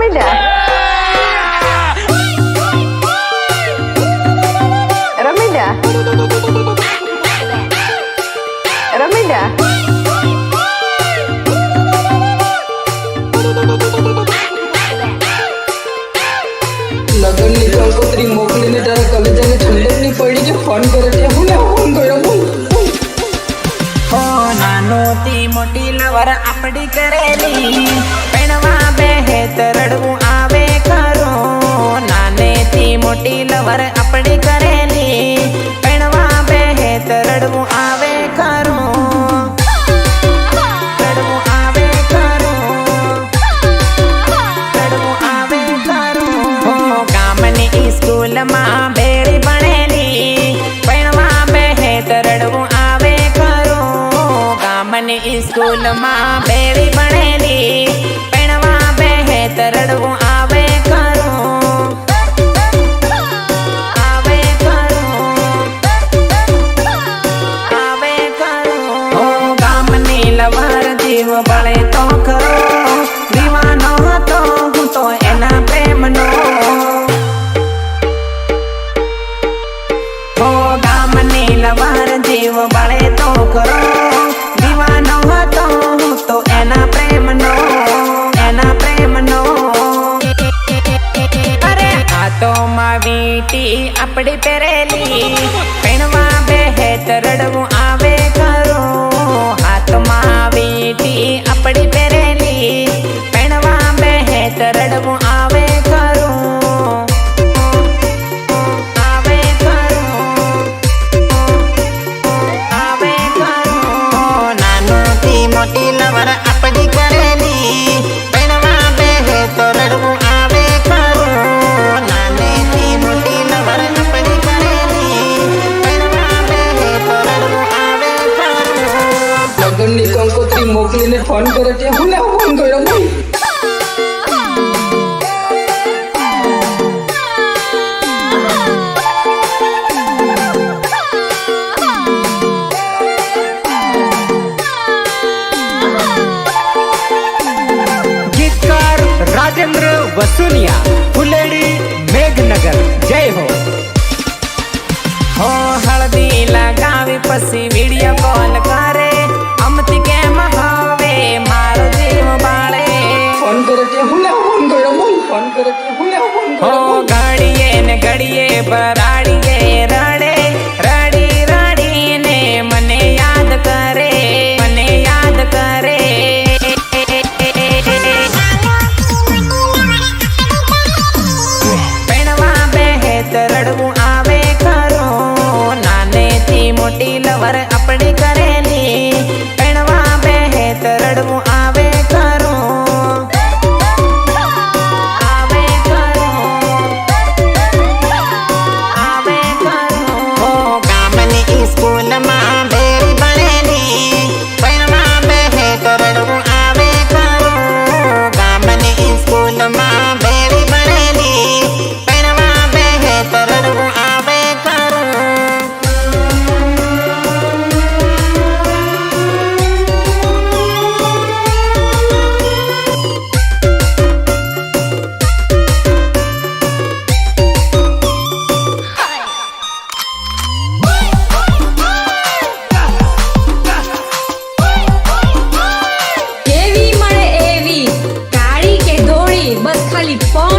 રમીડા રમીડા રમીડા લગનની કંકોત્રી મોકલીને તારા કલેજાને ઠંડકની પડી કે ફોન કરે તે હું ને ફોન કર્યો બોલ હો નાનોથી મોટી લવર આપડી કરેલી પૈણવા બેહે તરડવું આવે ખરું નાનેથી મોટી લવર આપડી કરેલી પૈણવા બેહે તરડવું આવે ખરું તરડવું આવે ખરું તરડવું આવે ખરું હો ગામની સ્કૂલમાં બેડી ભણેલી પૈણવા બેહે તરડવું આવે ખરું ગામની સ્કૂલમાં બેડી ભણેલી પૈણવા બેહે તરડવું આવે ખરું આવે ખરું આવે ખરું હો ગામની લવર જીવ બળે તો ખરો દીવાનો હતો હું તો એના પ્રેમનો હો ગામની લવર જીવ બળે તો ખરો દીવાનો હતો હું તો એના પ્રેમનો અરે આ તો માં વીટી આપડી પહેરેલી પૈણવા બેહે તરડવું આવે ખરું હાથમાં વીટી આપડી પહેરેલી પૈણવા બેહે તરડવું આવે ખરું આવે ખરું આવે ખરું નાનોથી મોટી લવર આપડી કરેલી પૈણવા બેહે તરડવું આવે ખરું નાનેથી મોટી લવર આપડી કરેલી પૈણવા બેહે તરડવું આવે ખરું લગનની કંકોત્રી મોકલીને ફોન કરે તે હું ને ફોન કર્યો બોલ गीतकार राजेंद्र वसुनिया फुलेड़ी मेघनगर जय हो હો હળદી લગાવી પછી વિડીયો કોલ કરે અમથી કેમ હવે મારો જીવ બાળે ફોન કરે તે હું ને ફોન કર્યો બોલ ફોન કરે તે હું ને ફોન હો કર્યો બોલ ઘડીએ ને ઘડીએ બરાડીએ રડે રડી રડીને મને યાદ કરે મને યાદ કરે પૈણવા બેહે તરડવું આવે ખરું નાનેથી મોટી લવર આપડી કરેલી પૈણવા બેહે તરડવું આવે ખરું આવે ખરું આવે ખરું હો ગામની સ્કૂલમાં બેડી ભણેલી પૈણવા બેહે તરડવું આવે ખરું ગામની સ્કૂલમાં બેડી ભણેલી પૈણવા બેહે તરડવું આવે ખરું કેવી મળે એવી કાળી કે ધોળી બસ ખાલી ફોન